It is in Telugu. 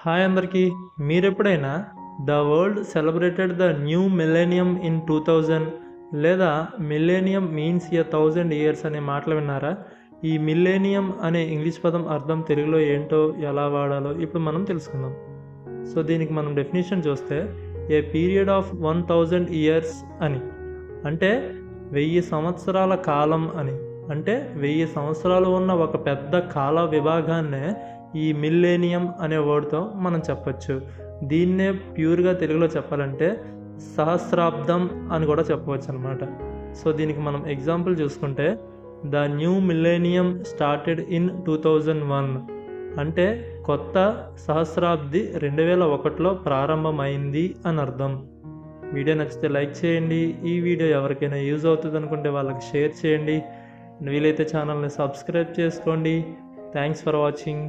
హాయ్ అందరికీ. మీరెప్పుడైనా the world celebrated the new millennium in 2000 లేదా మిలేనియం మీన్స్ ఎ 1000 ఇయర్స్ అనే మాటలు విన్నారా? ఈ మిలేనియం అనే ఇంగ్లీష్ పదం అర్థం తెలుగులో ఏంటో ఎలా వాడాలో ఇప్పుడు మనం తెలుసుకుందాం. సో దీనికి మనం డెఫినేషన్ చూస్తే ఏ పీరియడ్ ఆఫ్ 1000 ఇయర్స్ అని, అంటే 1000 సంవత్సరాల కాలం అని. అంటే 1000 సంవత్సరాలు ఉన్న ఒక పెద్ద కాల విభాగాన్నే ఈ మిల్లేనియం అనే వర్డ్తో మనం చెప్పచ్చు. దీన్నే ప్యూర్గా తెలుగులో చెప్పాలంటే సహస్రాబ్దం అని కూడా చెప్పవచ్చు అనమాట. సో దీనికి మనం ఎగ్జాంపుల్ చూసుకుంటే the new millennium started in 2001, అంటే కొత్త సహస్రాబ్ది 2001లో ప్రారంభమైంది అని అర్థం. వీడియో నచ్చితే లైక్ చేయండి. ఈ వీడియో ఎవరికైనా యూజ్ అవుతుంది అనుకుంటే వాళ్ళకి షేర్ చేయండి. వీలైతే ఛానల్ని సబ్స్క్రైబ్ చేసుకోండి. Thanks for watching.